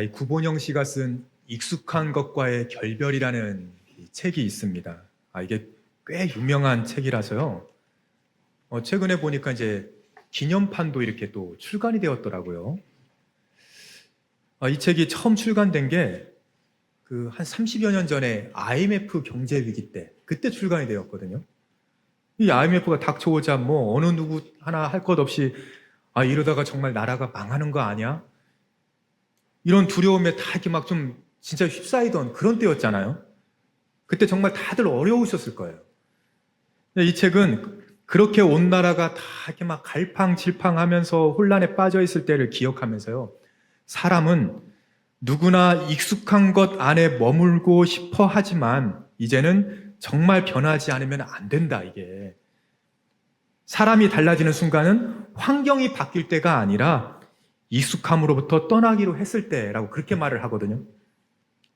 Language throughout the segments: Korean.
이 구본영 씨가 쓴 익숙한 것과의 결별이라는 이 책이 있습니다. 이게 꽤 유명한 책이라서요. 최근에 보니까 이제 기념판도 이렇게 또 출간이 되었더라고요. 이 책이 처음 출간된 게 그 한 30여 년 전에 IMF 경제 위기 때 그때 출간이 되었거든요. 이 IMF가 닥쳐오자 뭐 어느 누구 하나 할 것 없이 이러다가 정말 나라가 망하는 거 아니야? 이런 두려움에 다 이렇게 막 좀 진짜 휩싸이던 그런 때였잖아요. 그때 정말 다들 어려우셨을 거예요. 이 책은 그렇게 온 나라가 다 이렇게 막 갈팡질팡하면서 혼란에 빠져 있을 때를 기억하면서요. 사람은 누구나 익숙한 것 안에 머물고 싶어 하지만 이제는 정말 변하지 않으면 안 된다, 이게. 사람이 달라지는 순간은 환경이 바뀔 때가 아니라 익숙함으로부터 떠나기로 했을 때라고 그렇게 말을 하거든요.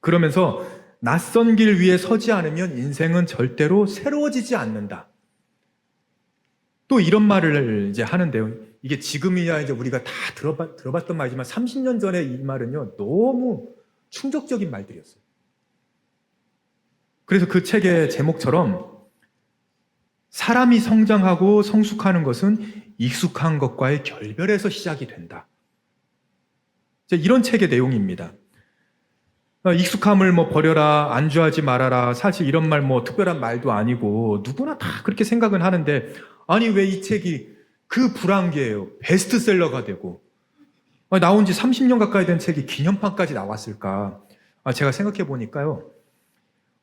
그러면서 낯선 길 위에 서지 않으면 인생은 절대로 새로워지지 않는다. 또 이런 말을 이제 하는데요. 이게 지금이야 이제 우리가 다 들어봤던 말이지만 30년 전에 이 말은요, 너무 충격적인 말들이었어요. 그래서 그 책의 제목처럼 사람이 성장하고 성숙하는 것은 익숙한 것과의 결별에서 시작이 된다. 이런 책의 내용입니다. 익숙함을 뭐 버려라, 안주하지 말아라. 사실 이런 말 뭐 특별한 말도 아니고 누구나 다 그렇게 생각은 하는데 아니 왜 이 책이 그 불황기예요. 베스트셀러가 되고 나온 지 30년 가까이 된 책이 기념판까지 나왔을까? 제가 생각해 보니까요.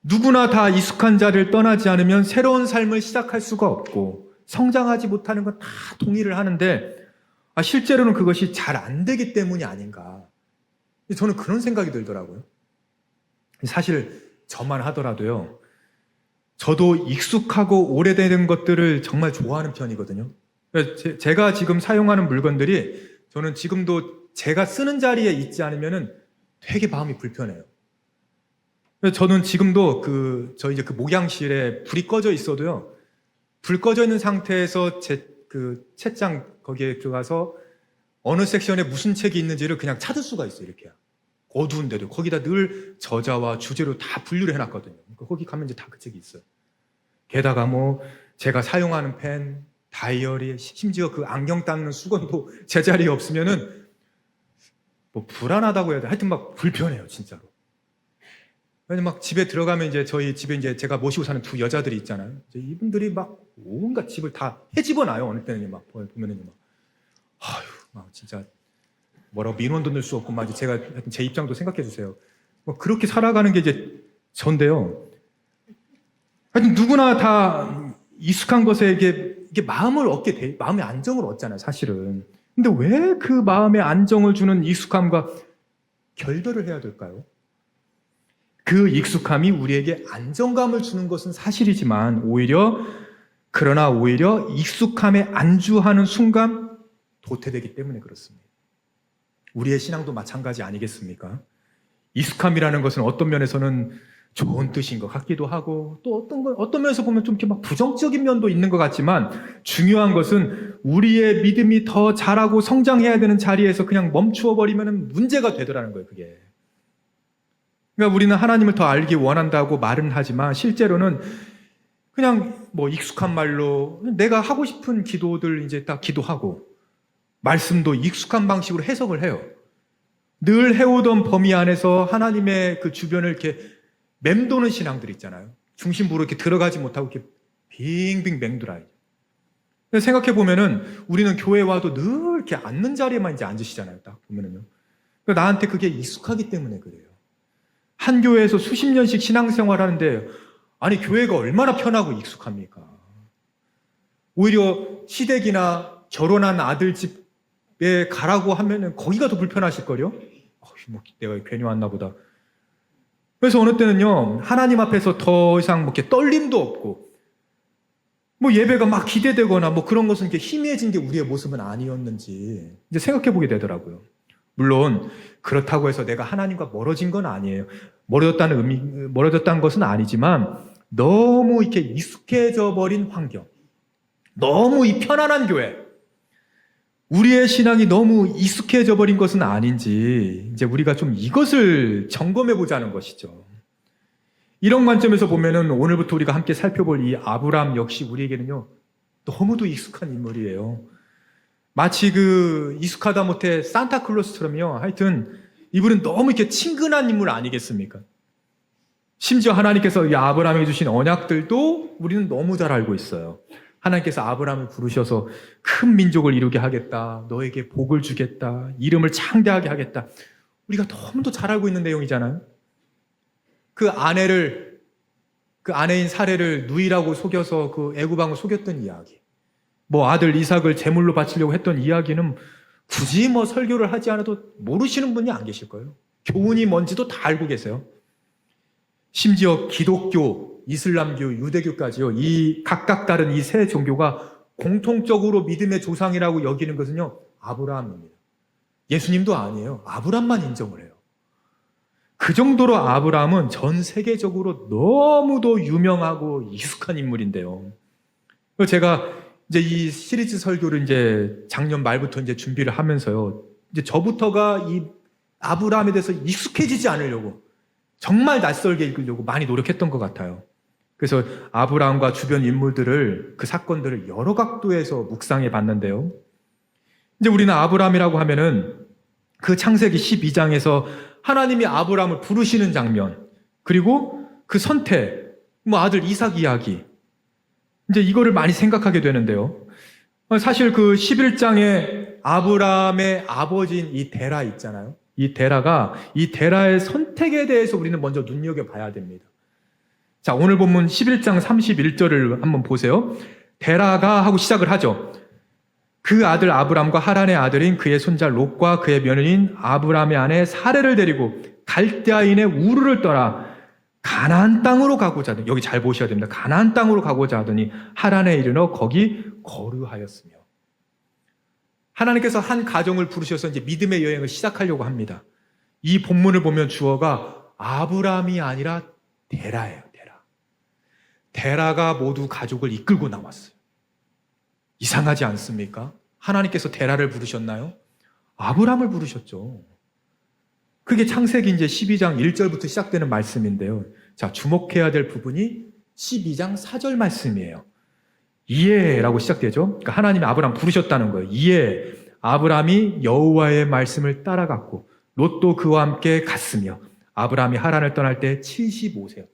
누구나 다 익숙한 자리를 떠나지 않으면 새로운 삶을 시작할 수가 없고 성장하지 못하는 건 다 동의를 하는데 실제로는 그것이 잘 안 되기 때문이 아닌가. 저는 그런 생각이 들더라고요. 사실 저만 하더라도요. 저도 익숙하고 오래된 것들을 정말 좋아하는 편이거든요. 제가 지금 사용하는 물건들이 저는 지금도 제가 쓰는 자리에 있지 않으면 되게 마음이 불편해요. 저는 지금도 저희 이제 그 목양실에 불이 꺼져 있어도요. 불 꺼져 있는 상태에서 제 그 책장 거기에 들어가서 어느 섹션에 무슨 책이 있는지를 그냥 찾을 수가 있어요. 이렇게요. 어두운데도 거기다 늘 저자와 주제로 다 분류를 해놨거든요. 그러니까 거기 가면 이제 다 그 책이 있어요. 게다가 뭐 제가 사용하는 펜, 다이어리, 심지어 그 안경 닦는 수건도 제 자리에 없으면은 뭐 불안하다고 해야 돼. 하여튼 막 불편해요, 진짜로. 왜냐면 막 집에 들어가면 이제 저희 집에 이제 제가 모시고 사는 두 여자들이 있잖아요. 이분들이 막 온갖 집을 다 헤집어 놔요. 어느 때는 막 보면은 막 진짜 뭐라고 민원도 넣을 수 없고 막 제가 하여튼 제 입장도 생각해 주세요. 뭐 그렇게 살아가는 게 이제 전데요. 하여튼 누구나 다 익숙한 것에 이게 마음을 얻게 돼, 마음의 안정을 얻잖아요, 사실은. 근데 왜 그 마음의 안정을 주는 익숙함과 결별을 해야 될까요? 그 익숙함이 우리에게 안정감을 주는 것은 사실이지만 그러나 오히려 익숙함에 안주하는 순간 도태되기 때문에 그렇습니다. 우리의 신앙도 마찬가지 아니겠습니까? 익숙함이라는 것은 어떤 면에서는 좋은 뜻인 것 같기도 하고 또 어떤 면에서 보면 좀 이렇게 막 부정적인 면도 있는 것 같지만 중요한 것은 우리의 믿음이 더 자라고 성장해야 되는 자리에서 그냥 멈추어 버리면 문제가 되더라는 거예요, 그게. 그러니까 우리는 하나님을 더 알기 원한다고 말은 하지만 실제로는 그냥 뭐 익숙한 말로 내가 하고 싶은 기도들 이제 딱 기도하고 말씀도 익숙한 방식으로 해석을 해요. 늘 해오던 범위 안에서 하나님의 그 주변을 이렇게 맴도는 신앙들 있잖아요. 중심부로 이렇게 들어가지 못하고 이렇게 빙빙 맹돌아요. 생각해 보면은 우리는 교회 와도 늘 이렇게 앉는 자리에만 이제 앉으시잖아요. 딱 보면은요. 그러니까 나한테 그게 익숙하기 때문에 그래요. 한 교회에서 수십 년씩 신앙생활 하는데 아니 교회가 얼마나 편하고 익숙합니까? 오히려 시댁이나 결혼한 아들 집에 가라고 하면은 거기가 더 불편하실걸요? 뭐 내가 괜히 왔나 보다. 그래서 어느 때는요 하나님 앞에서 더 이상 뭐 이렇게 떨림도 없고 뭐 예배가 막 기대되거나 뭐 그런 것은 이렇게 희미해진 게 우리의 모습은 아니었는지 이제 생각해 보게 되더라고요. 물론 그렇다고 해서 내가 하나님과 멀어진 건 아니에요. 멀어졌다는 것은 아니지만 너무 이렇게 익숙해져 버린 환경, 너무 이 편안한 교회, 우리의 신앙이 너무 익숙해져 버린 것은 아닌지 이제 우리가 좀 이것을 점검해 보자는 것이죠. 이런 관점에서 보면은 오늘부터 우리가 함께 살펴볼 이 아브람 역시 우리에게는요 너무도 익숙한 인물이에요. 마치 그 익숙하다 못해 산타클로스처럼요. 하여튼 이분은 너무 이렇게 친근한 인물 아니겠습니까? 심지어 하나님께서 이 아브람에게 주신 언약들도 우리는 너무 잘 알고 있어요. 하나님께서 아브람을 부르셔서 큰 민족을 이루게 하겠다. 너에게 복을 주겠다. 이름을 창대하게 하겠다. 우리가 너무도 잘 알고 있는 내용이잖아요. 그 아내인 사레를 누이라고 속여서 그 애굽왕을 속였던 이야기. 뭐 아들 이삭을 제물로 바치려고 했던 이야기는 굳이 뭐 설교를 하지 않아도 모르시는 분이 안 계실 거예요. 교훈이 뭔지도 다 알고 계세요. 심지어 기독교, 이슬람교, 유대교까지요. 이 각각 다른 이 세 종교가 공통적으로 믿음의 조상이라고 여기는 것은요. 아브라함입니다. 예수님도 아니에요. 아브라함만 인정을 해요. 그 정도로 아브라함은 전 세계적으로 너무도 유명하고 익숙한 인물인데요. 제가 이제 이 시리즈 설교를 이제 작년 말부터 이제 준비를 하면서요. 이제 저부터가 이 아브라함에 대해서 익숙해지지 않으려고 정말 낯설게 읽으려고 많이 노력했던 것 같아요. 그래서 아브라함과 주변 인물들을 그 사건들을 여러 각도에서 묵상해 봤는데요. 이제 우리는 아브라함이라고 하면은 그 창세기 12장에서 하나님이 아브라함을 부르시는 장면, 그리고 그 선택, 뭐 아들 이삭 이야기, 이제 이거를 많이 생각하게 되는데요. 사실 그 11장에 아브라함의 아버지인 이 데라 있잖아요. 이 데라의 선택에 대해서 우리는 먼저 눈여겨봐야 됩니다. 자, 오늘 본문 11장 31절을 한번 보세요. 데라가 하고 시작을 하죠. 그 아들 아브람과 하란의 아들인 그의 손자 롯과 그의 며느리인 아브람의 아내 사레를 데리고 갈대아인의 우르를 떠나 가나안 땅으로 가고자 하더니, 여기 잘 보셔야 됩니다. 가나안 땅으로 가고자 하더니 하란에 이르러 거기 거류하였으며. 하나님께서 한 가정을 부르셔서 이제 믿음의 여행을 시작하려고 합니다. 이 본문을 보면 주어가 아브람이 아니라 데라예요. 데라가 모두 가족을 이끌고 나왔어요. 이상하지 않습니까? 하나님께서 데라를 부르셨나요? 아브람을 부르셨죠. 그게 창세기 이제 12장 1절부터 시작되는 말씀인데요. 자, 주목해야 될 부분이 12장 4절 말씀이에요. 이에라고 시작되죠. 그러니까 하나님이 아브람 부르셨다는 거예요. 이에 아브람이 여호와의 말씀을 따라갔고 롯도 그와 함께 갔으며 아브람이 하란을 떠날 때 75세였더라.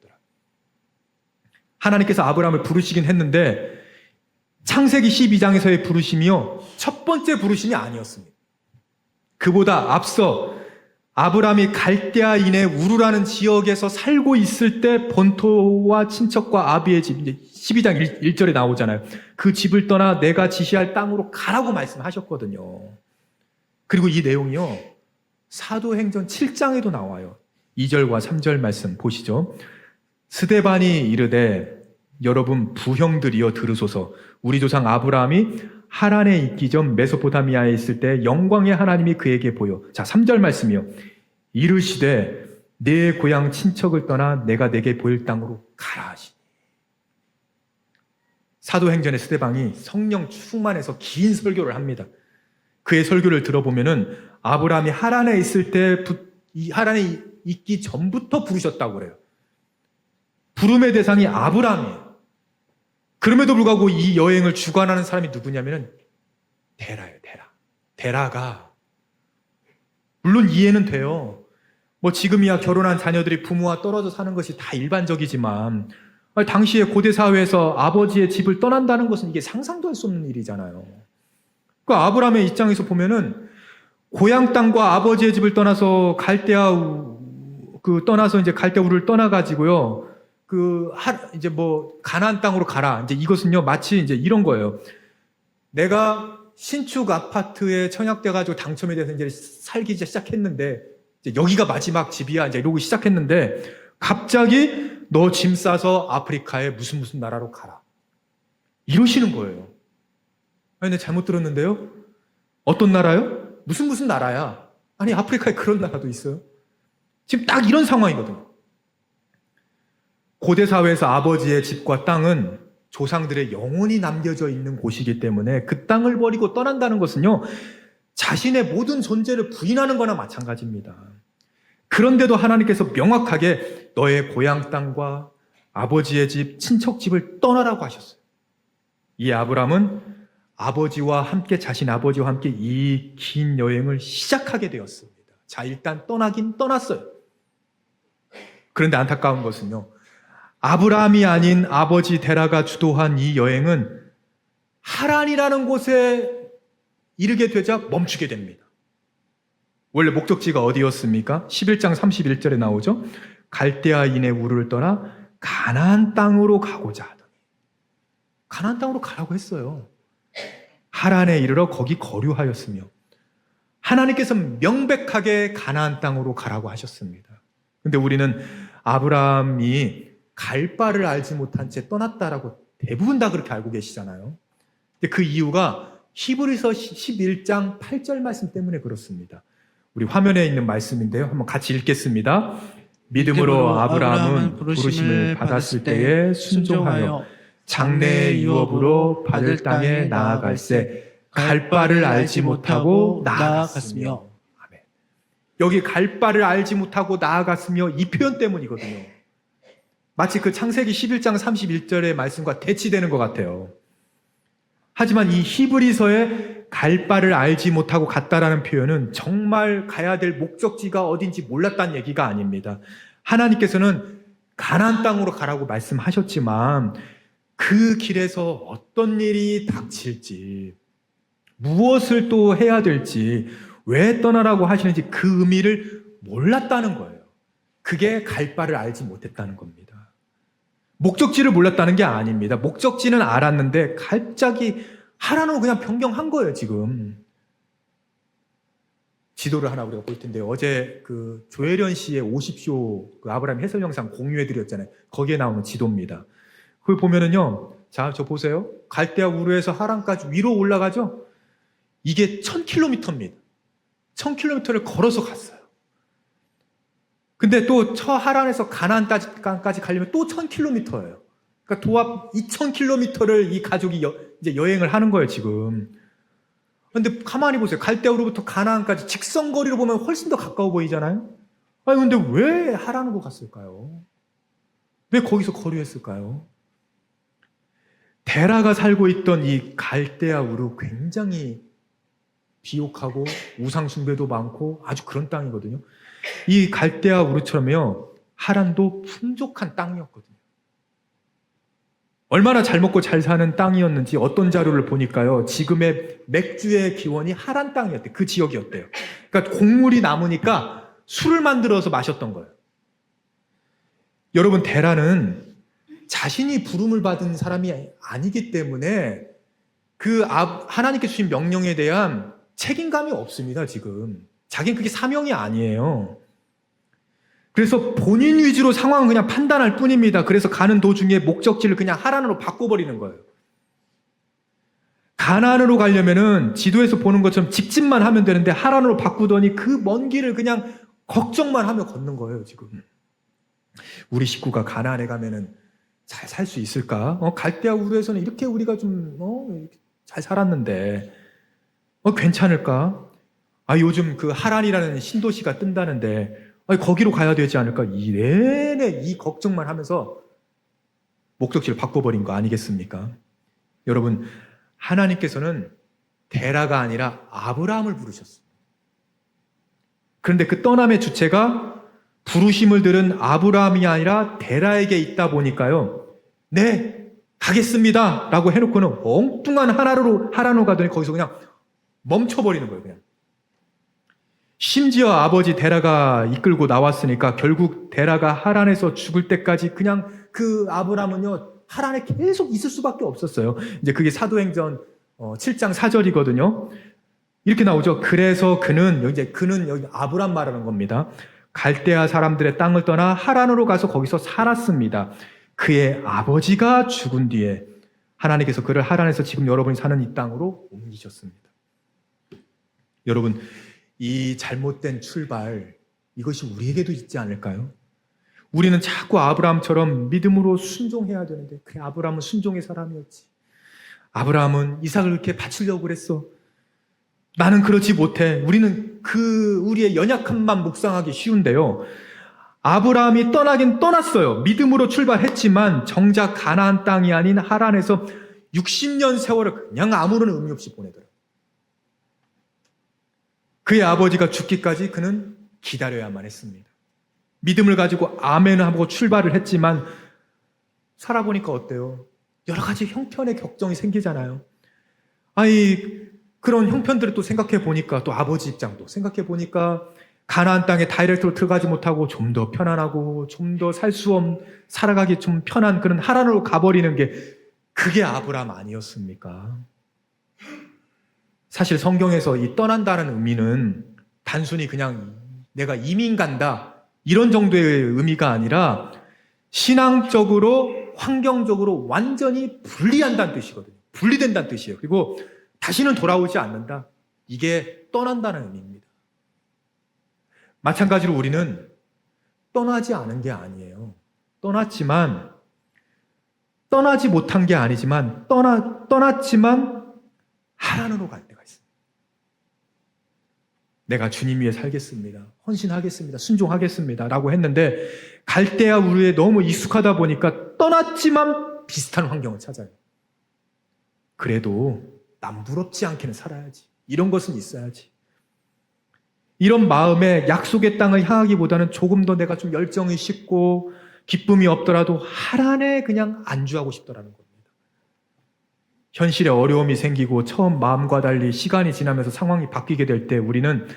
하나님께서 아브람을 부르시긴 했는데 창세기 12장에서의 부르심이요, 첫 번째 부르심이 아니었습니다. 그보다 앞서 아브람이 갈대아인의 우르라는 지역에서 살고 있을 때 본토와 친척과 아비의 집, 이제 12장 1절에 나오잖아요. 그 집을 떠나 내가 지시할 땅으로 가라고 말씀하셨거든요. 그리고 이 내용이요, 사도행전 7장에도 나와요. 2절과 3절 말씀 보시죠. 스데반이 이르되 여러분 부형들이여 들으소서. 우리 조상 아브라함이 하란에 있기 전 메소포타미아에 있을 때 영광의 하나님이 그에게 보여. 자, 3절 말씀이요. 이르시되 내 고향 친척을 떠나 내가 내게 보일 땅으로 가라 하시니. 사도행전의 스데반이 성령 충만해서 긴 설교를 합니다. 그의 설교를 들어보면은 아브라함이 하란에 있을 때 하란에 있기 전부터 부르셨다고 그래요. 부름의 대상이 아브라함이에요. 그럼에도 불구하고 이 여행을 주관하는 사람이 누구냐면은 데라예요, 데라. 데라가, 물론 이해는 돼요. 뭐 지금이야 결혼한 자녀들이 부모와 떨어져 사는 것이 다 일반적이지만, 당시에 고대 사회에서 아버지의 집을 떠난다는 것은 이게 상상도 할 수 없는 일이잖아요. 그 아브라함의 입장에서 보면은 고향 땅과 아버지의 집을 떠나서 떠나서 이제 갈대우를 떠나가지고요. 이제 뭐, 가나안 땅으로 가라. 이제 이것은요, 마치 이제 이런 거예요. 내가 신축 아파트에 청약돼가지고 당첨이 돼서 이제 살기 이제 시작했는데, 이제 여기가 마지막 집이야. 이제 이러고 시작했는데, 갑자기 너 짐 싸서 아프리카의 무슨 나라로 가라. 이러시는 거예요. 아니, 내가 잘못 들었는데요? 어떤 나라요? 무슨 나라야? 아니, 아프리카에 그런 나라도 있어요? 지금 딱 이런 상황이거든요. 고대 사회에서 아버지의 집과 땅은 조상들의 영혼이 남겨져 있는 곳이기 때문에 그 땅을 버리고 떠난다는 것은요, 자신의 모든 존재를 부인하는 거나 마찬가지입니다. 그런데도 하나님께서 명확하게 너의 고향 땅과 아버지의 집, 친척 집을 떠나라고 하셨어요. 이 아브라함은 아버지와 함께, 자신 아버지와 함께 이 긴 여행을 시작하게 되었습니다. 자, 일단 떠나긴 떠났어요. 그런데 안타까운 것은요, 아브라함이 아닌 아버지 데라가 주도한 이 여행은 하란이라는 곳에 이르게 되자 멈추게 됩니다. 원래 목적지가 어디였습니까? 11장 31절에 나오죠. 갈대아인의 우르를 떠나 가나안 땅으로 가고자 하더니, 가나안 땅으로 가라고 했어요. 하란에 이르러 거기 거류하였으며, 하나님께서 명백하게 가나안 땅으로 가라고 하셨습니다. 근데 우리는 아브라함이 갈 바를 알지 못한 채 떠났다라고 대부분 다 그렇게 알고 계시잖아요. 근데 그 이유가 히브리서 11장 8절 말씀 때문에 그렇습니다. 우리 화면에 있는 말씀인데요. 한번 같이 읽겠습니다. 믿음으로 아브라함은 부르심을 받았을 때에 순종하여 장래의 유업으로 받을 땅에 나아갈새 갈 바를 알지 못하고 나아갔으며. 아멘. 여기 갈 바를 알지 못하고 나아갔으며, 이 표현 때문이거든요. 마치 그 창세기 11장 31절의 말씀과 대치되는 것 같아요. 하지만 이 히브리서에 갈 바를 알지 못하고 갔다라는 표현은 정말 가야 될 목적지가 어딘지 몰랐다는 얘기가 아닙니다. 하나님께서는 가나안 땅으로 가라고 말씀하셨지만 그 길에서 어떤 일이 닥칠지, 무엇을 또 해야 될지, 왜 떠나라고 하시는지 그 의미를 몰랐다는 거예요. 그게 갈 바를 알지 못했다는 겁니다. 목적지를 몰랐다는 게 아닙니다. 목적지는 알았는데 갑자기 하라는 그냥 변경한 거예요, 지금. 지도를 하나 우리가 볼 텐데요. 어제 그 조혜련 씨의 50쇼 그 아브라함 해설 영상 공유해드렸잖아요. 거기에 나오는 지도입니다. 그걸 보면은요, 자, 저 보세요. 갈대아 우르에서 하란까지 위로 올라가죠? 이게 1000km입니다. 1000km를 걸어서 갔어요. 근데 또 저 하란에서 가나안 땅까지 가려면 또 1000km예요. 그러니까 도합 2000km를 이 가족이 이제 여행을 하는 거예요, 지금. 근데 가만히 보세요. 갈대아우로부터 가나안까지 직선거리로 보면 훨씬 더 가까워 보이잖아요? 아니, 근데 왜 하란으로 갔을까요? 왜 거기서 거류했을까요? 데라가 살고 있던 이 갈대아우르 굉장히 비옥하고 우상숭배도 많고 아주 그런 땅이거든요. 이 갈대아우르처럼요, 하란도 풍족한 땅이었거든요. 얼마나 잘 먹고 잘 사는 땅이었는지 어떤 자료를 보니까요, 지금의 맥주의 기원이 하란 땅이었대요. 그 지역이었대요. 그러니까 곡물이 남으니까 술을 만들어서 마셨던 거예요. 여러분, 데라는 자신이 부름을 받은 사람이 아니기 때문에 그 하나님께 주신 명령에 대한 책임감이 없습니다, 지금. 자기는 그게 사명이 아니에요. 그래서 본인 위주로 상황을 그냥 판단할 뿐입니다. 그래서 가는 도중에 목적지를 그냥 하란으로 바꿔버리는 거예요. 가나안으로 가려면은 지도에서 보는 것처럼 직진만 하면 되는데 하란으로 바꾸더니 그 먼 길을 그냥 걱정만 하며 걷는 거예요, 지금. 우리 식구가 가나안에 가면은 잘 살 수 있을까? 갈대아 우르에서는 이렇게 우리가 좀 잘 살았는데 괜찮을까? 요즘 그 하란이라는 신도시가 뜬다는데 거기로 가야 되지 않을까? 이 내내 이 걱정만 하면서 목적지를 바꿔버린 거 아니겠습니까? 여러분, 하나님께서는 데라가 아니라 아브라함을 부르셨어요. 그런데 그 떠남의 주체가 부르심을 들은 아브라함이 아니라 데라에게 있다 보니까요, 네, 가겠습니다 라고 해놓고는 엉뚱한 하란으로 가더니 거기서 그냥 멈춰버리는 거예요, 그냥. 심지어 아버지 데라가 이끌고 나왔으니까 결국 데라가 하란에서 죽을 때까지 그냥 그 아브라함은요, 하란에 계속 있을 수밖에 없었어요. 이제 그게 사도행전 7장 4절이거든요. 이렇게 나오죠. 그래서 그는 여기 아브라함 말하는 겁니다. 갈대아 사람들의 땅을 떠나 하란으로 가서 거기서 살았습니다. 그의 아버지가 죽은 뒤에 하나님께서 그를 하란에서 지금 여러분이 사는 이 땅으로 옮기셨습니다. 여러분, 이 잘못된 출발, 이것이 우리에게도 있지 않을까요? 우리는 자꾸 아브라함처럼 믿음으로 순종해야 되는데, 그래, 아브라함은 순종의 사람이었지. 아브라함은 이삭을 이렇게 바치려고 그랬어. 나는 그렇지 못해. 우리는 우리의 연약함만 묵상하기 쉬운데요. 아브라함이 떠나긴 떠났어요. 믿음으로 출발했지만 정작 가나안 땅이 아닌 하란에서 60년 세월을 그냥 아무런 의미 없이 보내더라고요. 그의 아버지가 죽기까지 그는 기다려야만 했습니다. 믿음을 가지고 아멘 하고 출발을 했지만 살아보니까 어때요? 여러 가지 형편의 격정이 생기잖아요. 그런 형편들을 또 생각해 보니까, 또 아버지 입장도 생각해 보니까 가나안 땅에 다이렉트로 들어가지 못하고 좀 더 편안하고 좀 더 살아가기 좀 편한 그런 하란으로 가버리는 게, 그게 아브라함 아니었습니까? 사실 성경에서 이 떠난다는 의미는 단순히 그냥 내가 이민 간다 이런 정도의 의미가 아니라 신앙적으로, 환경적으로 완전히 분리한다는 뜻이거든요. 분리된다는 뜻이에요. 그리고 다시는 돌아오지 않는다. 이게 떠난다는 의미입니다. 마찬가지로 우리는 떠나지 않은 게 아니에요. 떠났지만, 떠나지 못한 게 아니지만, 떠났지만 하란으로 갈 때가 있습니다. 내가 주님 위해 살겠습니다. 헌신하겠습니다. 순종하겠습니다. 라고 했는데, 갈 때야 우리에 너무 익숙하다 보니까 떠났지만 비슷한 환경을 찾아요. 그래도 남부럽지 않게는 살아야지. 이런 것은 있어야지. 이런 마음에 약속의 땅을 향하기보다는 조금 더 내가 좀 열정이 식고 기쁨이 없더라도 하란에 그냥 안주하고 싶더라는 겁니다. 현실에 어려움이 생기고 처음 마음과 달리 시간이 지나면서 상황이 바뀌게 될 때 우리는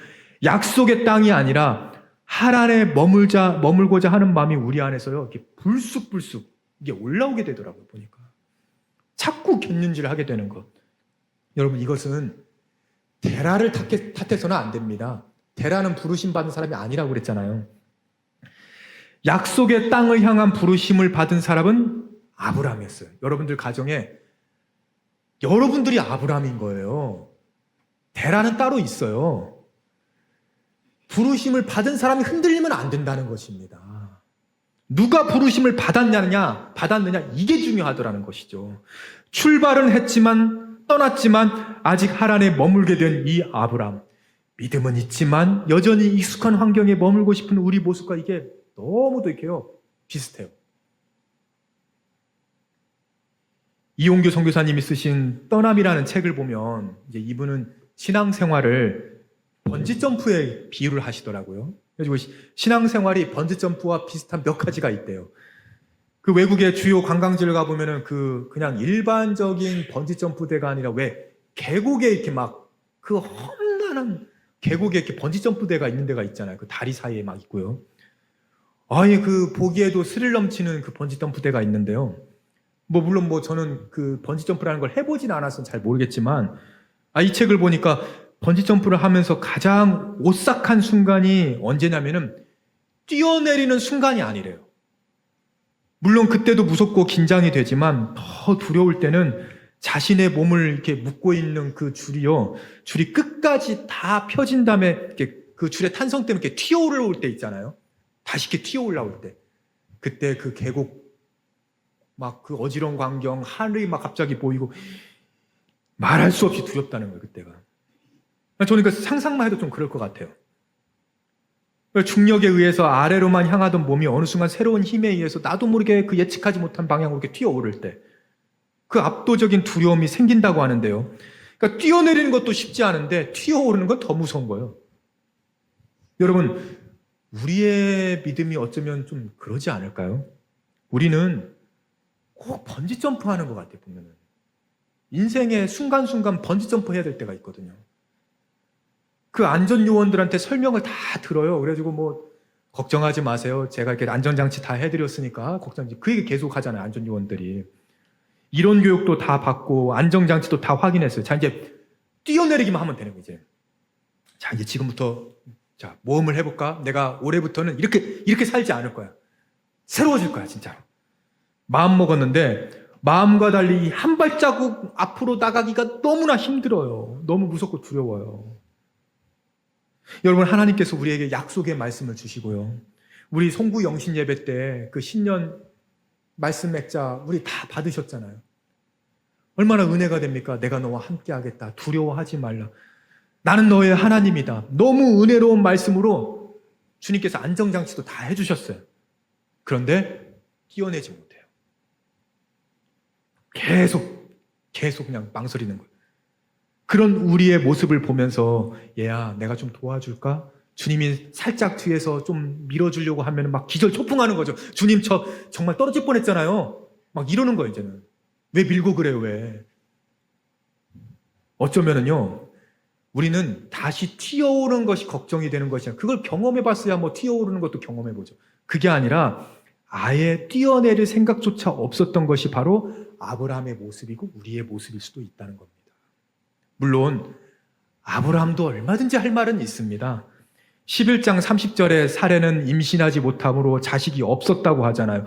약속의 땅이 아니라 하란에 머물고자 하는 마음이 우리 안에서요, 이렇게 불쑥불쑥 이게 올라오게 되더라고요, 보니까. 자꾸 곁눈질을 하게 되는 것. 여러분, 이것은 데라를 탓해서는 안 됩니다. 데라는 부르심 받은 사람이 아니라고 그랬잖아요. 약속의 땅을 향한 부르심을 받은 사람은 아브라함이었어요. 여러분들 가정에 여러분들이 아브라함인 거예요. 데라는 따로 있어요. 부르심을 받은 사람이 흔들리면 안 된다는 것입니다. 누가 부르심을 받았느냐, 이게 중요하더라는 것이죠. 출발은 했지만, 떠났지만 아직 하란에 머물게 된 이 아브라함. 믿음은 있지만 여전히 익숙한 환경에 머물고 싶은 우리 모습과 이게 너무도 이렇게요, 비슷해요. 이용규 선교사님이 쓰신 떠남이라는 책을 보면 이제 이분은 신앙생활을 번지점프에 비유를 하시더라고요. 그래서 신앙생활이 번지점프와 비슷한 몇 가지가 있대요. 그 외국의 주요 관광지를 가보면은 그냥 일반적인 번지점프대가 아니라 왜 계곡에 이렇게 막 그 험난한 계곡에 이렇게 번지점프대가 있는 데가 있잖아요. 그 다리 사이에 막 있고요. 보기에도 스릴 넘치는 그 번지점프대가 있는데요. 물론 저는 그 번지점프라는 걸 해보진 않아서 잘 모르겠지만, 이 책을 보니까 번지점프를 하면서 가장 오싹한 순간이 언제냐면은 뛰어내리는 순간이 아니래요. 물론 그때도 무섭고 긴장이 되지만 더 두려울 때는 자신의 몸을 이렇게 묶고 있는 그 줄이 끝까지 다 펴진 다음에 이렇게 그 줄의 탄성 때문에 이렇게 튀어 올라올 때 있잖아요. 다시 이렇게 튀어 올라올 때. 그때 그 계곡 막 그 어지러운 광경, 하늘이 막 갑자기 보이고 말할 수 없이 두렵다는 거예요, 그때가. 저는 그 상상만 해도 좀 그럴 것 같아요. 중력에 의해서 아래로만 향하던 몸이 어느 순간 새로운 힘에 의해서 나도 모르게 그 예측하지 못한 방향으로 이렇게 뛰어오를 때 그 압도적인 두려움이 생긴다고 하는데요. 그러니까 뛰어내리는 것도 쉽지 않은데 뛰어오르는 건 더 무서운 거예요. 여러분, 우리의 믿음이 어쩌면 좀 그러지 않을까요? 우리는 꼭 번지점프 하는 것 같아요, 보면은. 인생의 순간순간 번지점프 해야 될 때가 있거든요. 그 안전요원들한테 설명을 다 들어요. 그래가지고 걱정하지 마세요. 제가 이렇게 안전장치 다 해드렸으니까 그 얘기 계속 하잖아요, 안전요원들이. 이론 교육도 다 받고, 안전장치도 다 확인했어요. 자, 이제 뛰어내리기만 하면 되는 거죠. 자, 이제 지금부터, 모험을 해볼까? 내가 올해부터는 이렇게 살지 않을 거야. 새로워질 거야, 진짜로. 마음 먹었는데, 마음과 달리 한 발자국 앞으로 나가기가 너무나 힘들어요. 너무 무섭고 두려워요. 여러분, 하나님께서 우리에게 약속의 말씀을 주시고요. 우리 송구 영신 예배 때 그 신년 말씀 맥자 우리 다 받으셨잖아요. 얼마나 은혜가 됩니까? 내가 너와 함께 하겠다. 두려워하지 말라. 나는 너의 하나님이다. 너무 은혜로운 말씀으로 주님께서 안정장치도 다 해주셨어요. 그런데 띄어내지 못해요. 계속 그냥 망설이는 거예요. 그런 우리의 모습을 보면서 얘야 내가 좀 도와줄까? 주님이 살짝 뒤에서 좀 밀어주려고 하면 막 기절초풍하는 거죠. 주님 저 정말 떨어질 뻔했잖아요. 막 이러는 거예요 이제는. 왜 밀고 그래요 왜? 어쩌면은요 우리는 다시 튀어오르는 것이 걱정이 되는 것이야. 그걸 경험해봤어야 뭐 튀어오르는 것도 경험해보죠. 그게 아니라 아예 뛰어내릴 생각조차 없었던 것이 바로 아브라함의 모습이고 우리의 모습일 수도 있다는 겁니다. 물론 아브라함도 얼마든지 할 말은 있습니다. 11장 30절에 사례는 임신하지 못함으로 자식이 없었다고 하잖아요.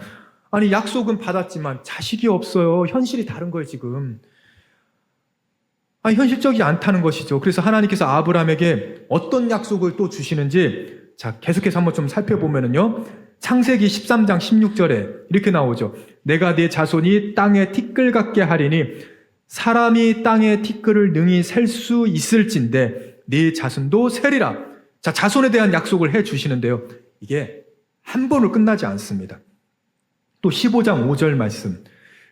아니 약속은 받았지만 자식이 없어요. 현실이 다른 거예요 지금. 현실적이 않다는 것이죠. 그래서 하나님께서 아브라함에게 어떤 약속을 또 주시는지 자 계속해서 한번 좀 살펴보면은요. 창세기 13장 16절에 이렇게 나오죠. 내가 네 자손이 땅에 티끌 같게 하리니 사람이 땅의 티끌을 능히 셀 수 있을진데 네 자손도 세리라. 자, 자손에 대한 약속을 해 주시는데요. 이게 한 번으로 끝나지 않습니다. 또 15장 5절 말씀.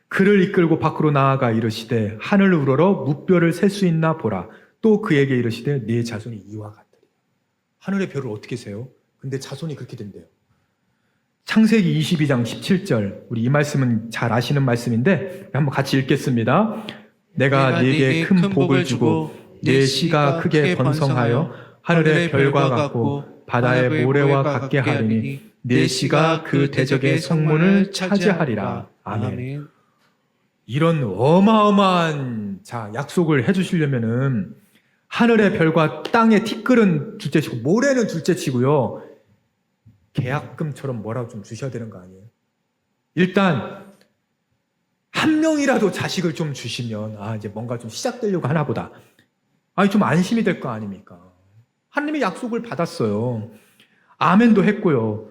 그를 이끌고 밖으로 나아가 이르시되 하늘을 우러러 무별을 셀 수 있나 보라. 또 그에게 이르시되 네 자손이 이와 같으리라. 하늘의 별을 어떻게 세요? 근데 자손이 그렇게 된대요. 창세기 22장 17절. 우리 이 말씀은 잘 아시는 말씀인데 한번 같이 읽겠습니다. 내가 네게 큰 복을 주고 네 씨가 크게 번성하여 하늘의 별과 같고 바다의 모래와 같게 하리니 네 씨가 그 대적의 성문을 차지하리라. 아멘. 이런 어마어마한 약속을 해주시려면은 하늘의 별과 땅의 티끌은 둘째치고 모래는 둘째치고요. 계약금처럼 뭐라고 좀 주셔야 되는 거 아니에요? 일단 한 명이라도 자식을 좀 주시면 이제 뭔가 좀 시작되려고 하나 보다. 좀 안심이 될 거 아닙니까? 하나님의 약속을 받았어요. 아멘도 했고요.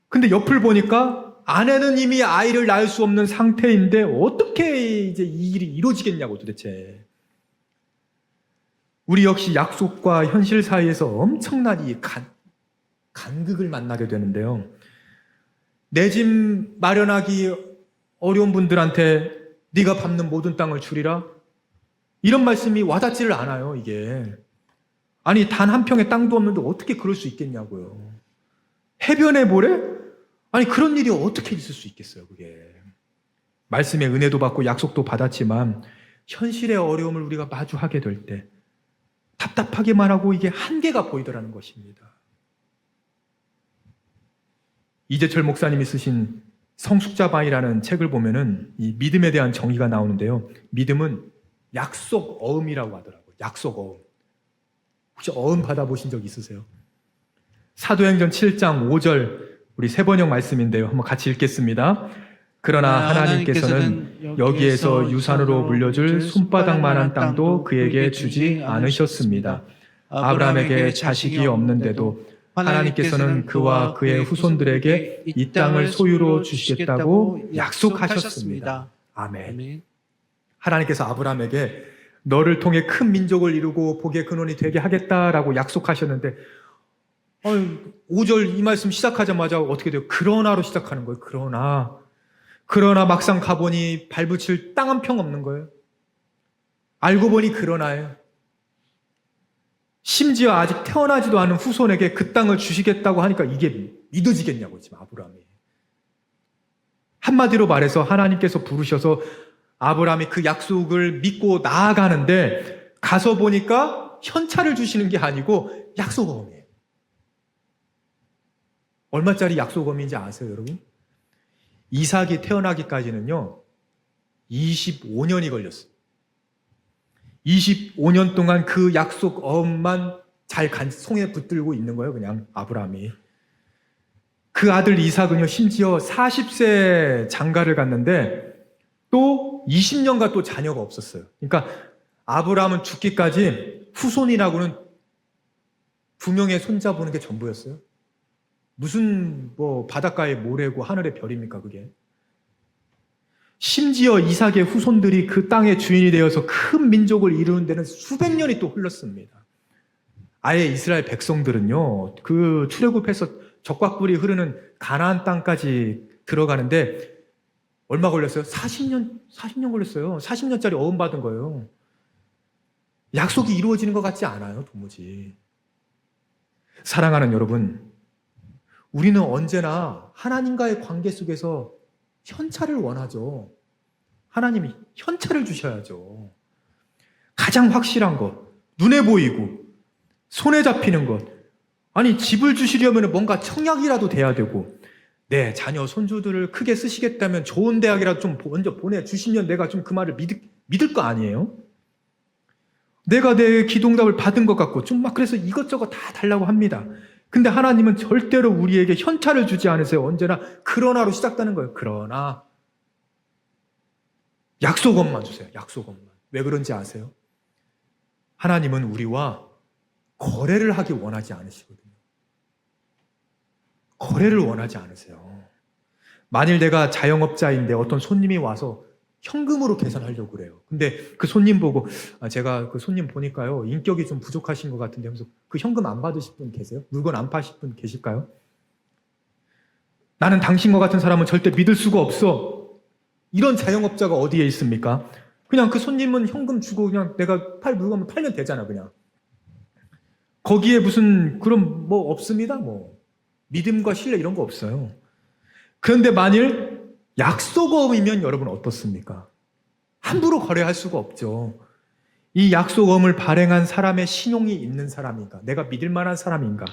근데 옆을 보니까 아내는 이미 아이를 낳을 수 없는 상태인데 어떻게 이제 이 일이 이루어지겠냐고 도대체. 우리 역시 약속과 현실 사이에서 엄청난 이 간극을 만나게 되는데요. 내 집 마련하기 어려운 분들한테 네가 밟는 모든 땅을 주리라? 이런 말씀이 와닿지를 않아요, 이게. 아니, 단 한 평의 땅도 없는데 어떻게 그럴 수 있겠냐고요. 해변에 모래? 아니, 그런 일이 어떻게 있을 수 있겠어요, 그게. 말씀의 은혜도 받고 약속도 받았지만 현실의 어려움을 우리가 마주하게 될 때 답답하기만 하고 이게 한계가 보이더라는 것입니다. 이재철 목사님이 쓰신 성숙자반이라는 책을 보면은 이 믿음에 대한 정의가 나오는데요. 믿음은 약속 어음이라고 하더라고요. 약속 어음. 혹시 어음 받아보신 적 있으세요? 사도행전 7장 5절 우리 세번역 말씀인데요. 한번 같이 읽겠습니다. 그러나 하나님께서는 여기에서 유산으로 물려줄 손바닥만한 땅도 그에게 주지 않으셨습니다. 아브라함에게 자식이 없는데도 하나님께서는 그와 그의 후손들에게 이 땅을 소유로 주시겠다고 약속하셨습니다. 아멘. 하나님께서 아브라함에게 너를 통해 큰 민족을 이루고 복의 근원이 되게 하겠다라고 약속하셨는데 5절 이 말씀 시작하자마자 어떻게 돼요? 그러나로 시작하는 거예요. 그러나 막상 가보니 발붙일 땅 한 평 없는 거예요. 알고 보니 그러나예요. 심지어 아직 태어나지도 않은 후손에게 그 땅을 주시겠다고 하니까 이게 믿어지겠냐고 지금 아브라함이. 한마디로 말해서 하나님께서 부르셔서 아브라함이 그 약속을 믿고 나아가는데 가서 보니까 현찰을 주시는 게 아니고 약속어음이에요. 얼마짜리 약속어음인지 아세요, 여러분? 이삭이 태어나기까지는요 25년이 걸렸어요. 25년 동안 그 약속 어음만 잘 송에 붙들고 있는 거예요, 그냥 아브라함이. 그 아들 이삭은요 심지어 40세 장가를 갔는데 또 20년간 또 자녀가 없었어요. 그러니까 아브라함은 죽기까지 후손이라고는 두 명의 손자 보는 게 전부였어요. 무슨 뭐 바닷가의 모래고 하늘의 별입니까 그게? 심지어 이삭의 후손들이 그 땅의 주인이 되어서 큰 민족을 이루는 데는 수백 년이 또 흘렀습니다. 아예 이스라엘 백성들은요, 그 출애굽해서 적과꿀이 흐르는 가나안 땅까지 들어가는데 얼마 걸렸어요? 40년 걸렸어요. 40년짜리 어음 받은 거예요. 약속이 이루어지는 것 같지 않아요, 도무지. 사랑하는 여러분, 우리는 언제나 하나님과의 관계 속에서 현찰을 원하죠. 하나님이 현찰을 주셔야죠. 가장 확실한 것, 눈에 보이고 손에 잡히는 것. 아니, 집을 주시려면 뭔가 청약이라도 돼야 되고, 내 자녀 손주들을 크게 쓰시겠다면 좋은 대학이라도 좀 먼저 보내주시면 내가 좀 그 말을 믿을 거 아니에요? 내가 내 기도응답을 받은 것 같고 좀 막 그래서 이것저것 다 달라고 합니다. 근데 하나님은 절대로 우리에게 현찰을 주지 않으세요. 언제나 그러나로 시작되는 거예요. 그러나 약속업만 주세요. 약속업만. 왜 그런지 아세요? 하나님은 우리와 거래를 하기 원하지 않으시거든요. 거래를 원하지 않으세요. 만일 내가 자영업자인데 어떤 손님이 와서 현금으로 계산하려고 그래요. 근데 그 손님 보고 제가 그 손님 보니까요 인격이 좀 부족하신 것 같은데 하면서 그 현금 안 받으실 분 계세요? 물건 안 파실 분 계실까요? 나는 당신과 같은 사람은 절대 믿을 수가 없어. 이런 자영업자가 어디에 있습니까? 그냥 그 손님은 현금 주고 그냥 내가 팔 물건 팔면 되잖아 그냥. 거기에 무슨 그런 뭐 없습니다. 뭐 믿음과 신뢰 이런 거 없어요. 그런데 만일 약속어음이면 여러분 어떻습니까? 함부로 거래할 수가 없죠. 이 약속어음을 발행한 사람의 신용이 있는 사람인가? 내가 믿을 만한 사람인가?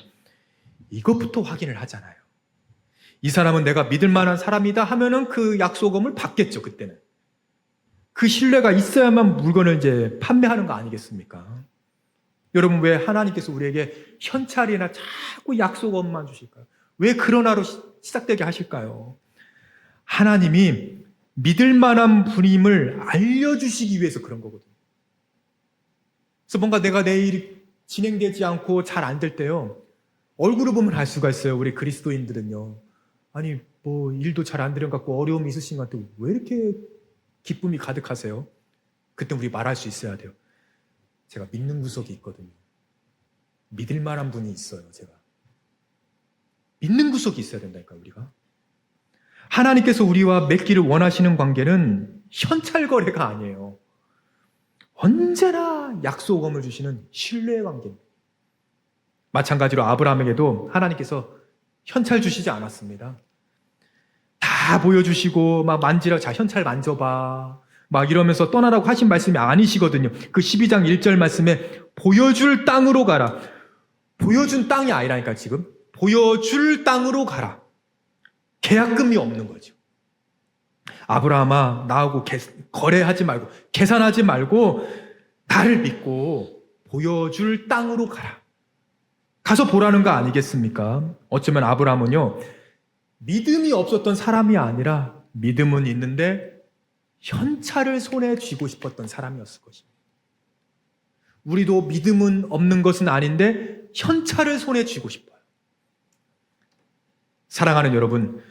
이것부터 확인을 하잖아요. 이 사람은 내가 믿을 만한 사람이다 하면은 그 약속어음을 받겠죠, 그때는. 그 신뢰가 있어야만 물건을 이제 판매하는 거 아니겠습니까? 여러분, 왜 하나님께서 우리에게 현찰이나 자꾸 약속어음만 주실까요? 왜 그러나로 시작되게 하실까요? 하나님이 믿을 만한 분임을 알려주시기 위해서 그런 거거든요. 그래서 뭔가 내가 내 일이 진행되지 않고 잘 안 될 때요. 얼굴을 보면 알 수가 있어요. 우리 그리스도인들은요. 아니 뭐 일도 잘 안 되는 것 같고 어려움이 있으신 것 같은데 왜 이렇게 기쁨이 가득하세요? 그때 우리 말할 수 있어야 돼요. 제가 믿는 구석이 있거든요. 믿을 만한 분이 있어요. 제가. 믿는 구석이 있어야 된다니까 우리가. 하나님께서 우리와 맺기를 원하시는 관계는 현찰 거래가 아니에요. 언제나 약속음을 주시는 신뢰의 관계입니다. 마찬가지로 아브라함에게도 하나님께서 현찰 주시지 않았습니다. 다 보여주시고 막 만지라 자 현찰 만져봐 막 이러면서 떠나라고 하신 말씀이 아니시거든요. 그 12장 1절 말씀에 보여줄 땅으로 가라. 보여준 땅이 아니라니까 지금. 보여줄 땅으로 가라. 계약금이 없는 거죠. 아브라함아 나하고 거래하지 말고 계산하지 말고 나를 믿고 보여줄 땅으로 가라. 가서 보라는 거 아니겠습니까? 어쩌면 아브라함은요 믿음이 없었던 사람이 아니라 믿음은 있는데 현찰을 손에 쥐고 싶었던 사람이었을 것입니다. 우리도 믿음은 없는 것은 아닌데 현찰을 손에 쥐고 싶어요. 사랑하는 여러분,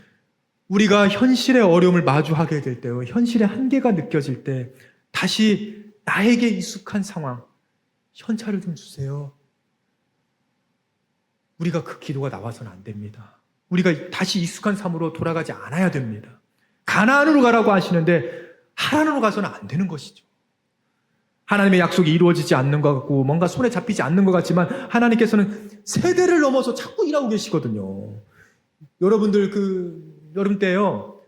우리가 현실의 어려움을 마주하게 될 때요, 현실의 한계가 느껴질 때 다시 나에게 익숙한 상황, 현찰을 좀 주세요. 우리가 그 기도가 나와서는 안 됩니다. 우리가 다시 익숙한 삶으로 돌아가지 않아야 됩니다. 가나안으로 가라고 하시는데 하란으로 가서는 안 되는 것이죠. 하나님의 약속이 이루어지지 않는 것 같고 뭔가 손에 잡히지 않는 것 같지만 하나님께서는 세대를 넘어서 자꾸 일하고 계시거든요. 여러분들 여름 때요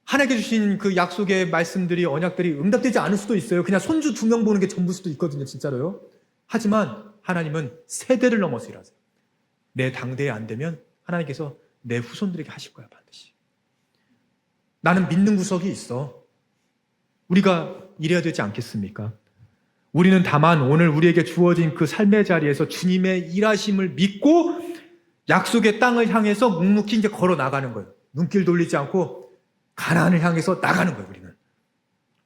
하나님께 주신 그 약속의 말씀들이 언약들이 응답되지 않을 수도 있어요. 그냥 손주 2명 보는 게 전부일 수도 있거든요. 진짜로요. 하지만 하나님은 세대를 넘어서 일하세요. 내 당대에 안 되면 하나님께서 내 후손들에게 하실 거야 반드시. 나는 믿는 구석이 있어. 우리가 이래야 되지 않겠습니까? 우리는 다만 오늘 우리에게 주어진 그 삶의 자리에서 주님의 일하심을 믿고 약속의 땅을 향해서 묵묵히 이제 걸어 나가는 거예요. 눈길 돌리지 않고 가나안을 향해서 나가는 거예요. 우리는.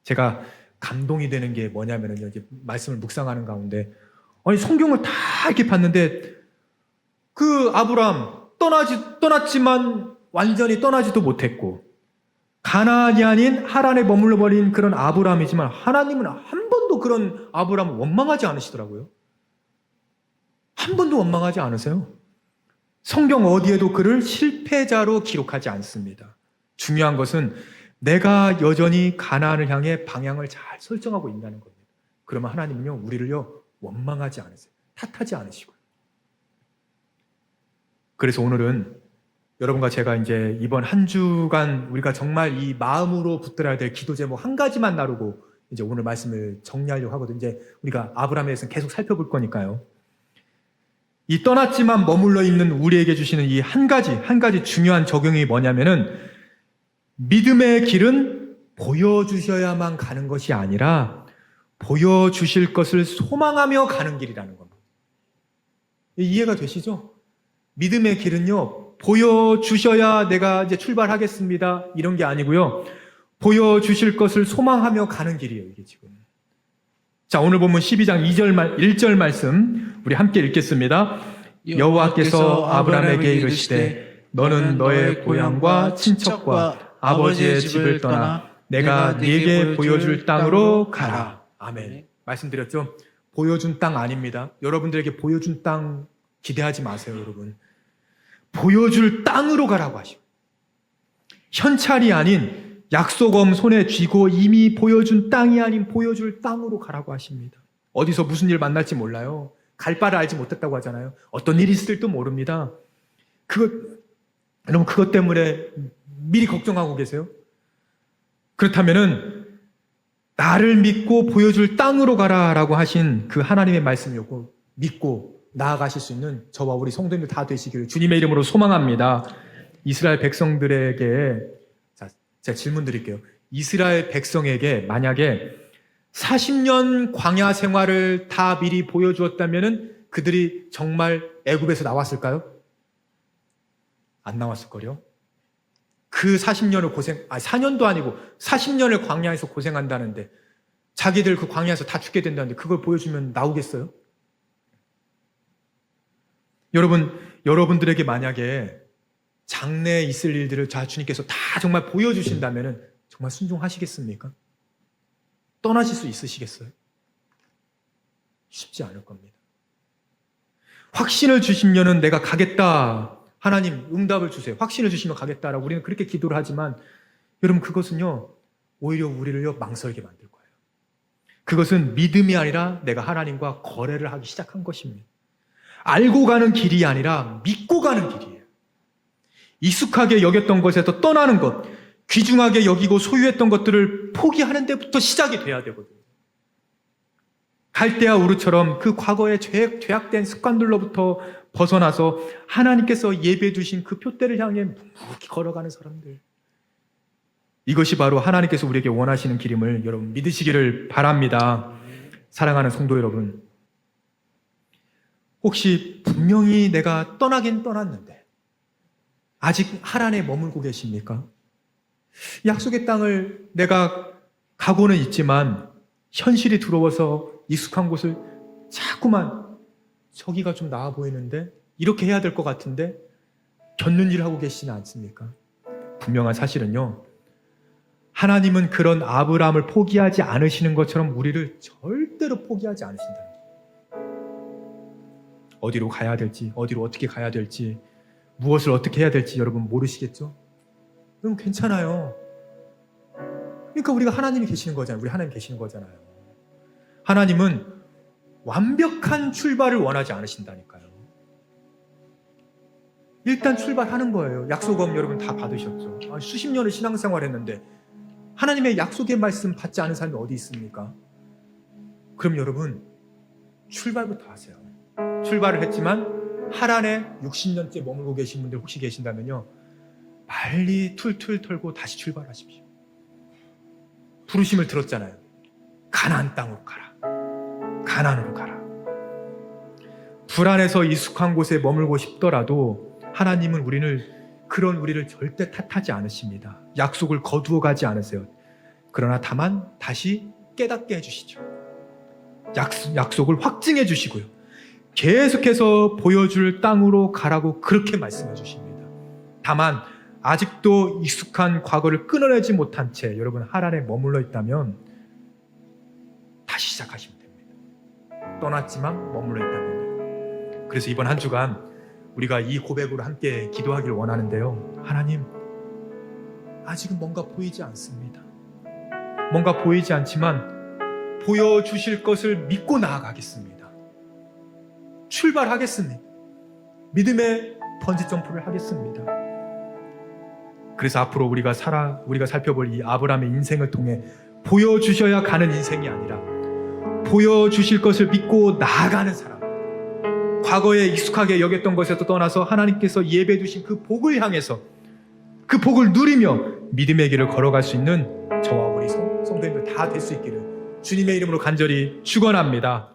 제가 감동이 되는 게 뭐냐면요, 이제 말씀을 묵상하는 가운데, 아니 성경을 다 이렇게 봤는데 그 아브라함 떠났지만 완전히 떠나지도 못했고, 가나안이 아닌 하란에 머물러 버린 그런 아브라함이지만 하나님은 한 번도 그런 아브라함을 원망하지 않으시더라고요. 한 번도 원망하지 않으세요. 성경 어디에도 그를 실패자로 기록하지 않습니다. 중요한 것은 내가 여전히 가나안을 향해 방향을 잘 설정하고 있다는 겁니다. 그러면 하나님은요, 우리를요, 원망하지 않으세요. 탓하지 않으시고요. 그래서 오늘은 여러분과 제가 이제 이번 한 주간 우리가 정말 이 마음으로 붙들어야 될 기도 제목 한 가지만 나누고 이제 오늘 말씀을 정리하려고 하거든요. 이제 우리가 아브라함에 대해서는 계속 살펴볼 거니까요. 이 떠났지만 머물러 있는 우리에게 주시는 이 한 가지 중요한 적용이 뭐냐면은 믿음의 길은 보여주셔야만 가는 것이 아니라 보여주실 것을 소망하며 가는 길이라는 겁니다. 이해가 되시죠? 믿음의 길은요, 보여주셔야 내가 이제 출발하겠습니다, 이런 게 아니고요, 보여주실 것을 소망하며 가는 길이에요, 이게 지금. 자, 오늘 본문 12장 1절 말씀 우리 함께 읽겠습니다. 여호와께서 아브라함에게 이르시되 너는 너의 고향과 친척과 아버지의 집을 떠나 내가 네게 보여줄 땅으로 가라. 아멘. 말씀드렸죠? 보여준 땅 아닙니다. 여러분들에게 보여준 땅 기대하지 마세요, 여러분. 보여줄 땅으로 가라고 하시고, 현찰이 아닌 약속엄 손에 쥐고 이미 보여준 땅이 아닌 보여줄 땅으로 가라고 하십니다. 어디서 무슨 일 만날지 몰라요. 갈 바를 알지 못했다고 하잖아요. 어떤 일이 있을지도 모릅니다. 여러분, 그것 때문에 미리 걱정하고 계세요? 그렇다면은 나를 믿고 보여줄 땅으로 가라라고 하신 그 하나님의 말씀을 믿고 나아가실 수 있는 저와 우리 성도님들 다 되시기를 주님의 이름으로 소망합니다. 이스라엘 백성들에게, 자, 제가 질문 드릴게요. 이스라엘 백성에게 만약에 40년 광야 생활을 다 미리 보여주었다면은 그들이 정말 애굽에서 나왔을까요? 안 나왔을걸요? 그 40년을 4년도 아니고 40년을 광야에서 고생한다는데, 자기들 그 광야에서 다 죽게 된다는데 그걸 보여주면 나오겠어요? 여러분들에게 만약에 장래에 있을 일들을 주님께서 다 정말 보여주신다면 정말 순종하시겠습니까? 떠나실 수 있으시겠어요? 쉽지 않을 겁니다. 확신을 주시면은 내가 가겠다. 하나님 응답을 주세요. 확신을 주시면 가겠다라고 우리는 그렇게 기도를 하지만, 여러분, 그것은요, 오히려 우리를요, 망설이게 만들 거예요. 그것은 믿음이 아니라 내가 하나님과 거래를 하기 시작한 것입니다. 알고 가는 길이 아니라 믿고 가는 길이에요. 익숙하게 여겼던 것에서 떠나는 것, 귀중하게 여기고 소유했던 것들을 포기하는 데부터 시작이 돼야 되거든요. 갈대아 우르처럼 그 과거의 죄악된 습관들로부터 벗어나서 하나님께서 예배해 주신 그 표대를 향해 묵묵히 걸어가는 사람들. 이것이 바로 하나님께서 우리에게 원하시는 길임을 여러분 믿으시기를 바랍니다. 사랑하는 성도 여러분, 혹시 분명히 내가 떠나긴 떠났는데 아직 하란에 머물고 계십니까? 약속의 땅을 내가 가고는 있지만 현실이 두려워서 익숙한 곳을 자꾸만 저기가 좀 나아 보이는데 이렇게 해야 될 것 같은데 견눈질 하고 계시지 않습니까? 분명한 사실은요, 하나님은 그런 아브라함을 포기하지 않으시는 것처럼 우리를 절대로 포기하지 않으신다는 거예요. 어디로 가야 될지, 어디로 어떻게 가야 될지, 무엇을 어떻게 해야 될지 여러분 모르시겠죠? 그럼 괜찮아요. 그러니까 우리가 하나님이 계시는 거잖아요. 우리 하나님 계시는 거잖아요. 하나님은 완벽한 출발을 원하지 않으신다니까요. 일단 출발하는 거예요. 약속은 여러분 다 받으셨죠. 수십 년을 신앙생활 했는데 하나님의 약속의 말씀 받지 않은 사람이 어디 있습니까? 그럼 여러분 출발부터 하세요. 출발을 했지만 하란에 60년째 머물고 계신 분들 혹시 계신다면요, 빨리 툴툴 털고 다시 출발하십시오. 부르심을 들었잖아요. 가나안 땅으로 가라. 가나안으로 가라. 불안해서 익숙한 곳에 머물고 싶더라도 하나님은 그런 우리를 절대 탓하지 않으십니다. 약속을 거두어 가지 않으세요. 그러나 다만 다시 깨닫게 해주시죠. 약속을 확증해 주시고요. 계속해서 보여줄 땅으로 가라고 그렇게 말씀해 주십니다. 다만 아직도 익숙한 과거를 끊어내지 못한 채 여러분 하란에 머물러 있다면 다시 시작하시면 됩니다. 떠났지만 머물러 있다면요. 그래서 이번 한 주간 우리가 이 고백으로 함께 기도하기를 원하는데요. 하나님, 아직은 뭔가 보이지 않습니다. 뭔가 보이지 않지만 보여주실 것을 믿고 나아가겠습니다. 출발하겠습니다. 믿음의 번지 점프를 하겠습니다. 그래서 앞으로 우리가 살펴볼 이 아브라함의 인생을 통해 보여주셔야 가는 인생이 아니라 보여주실 것을 믿고 나아가는 사람, 과거에 익숙하게 여겼던 것에서 떠나서 하나님께서 예배해 주신 그 복을 향해서 그 복을 누리며 믿음의 길을 걸어갈 수 있는 저와 우리 성도님들 다 될 수 있기를 주님의 이름으로 간절히 축원합니다.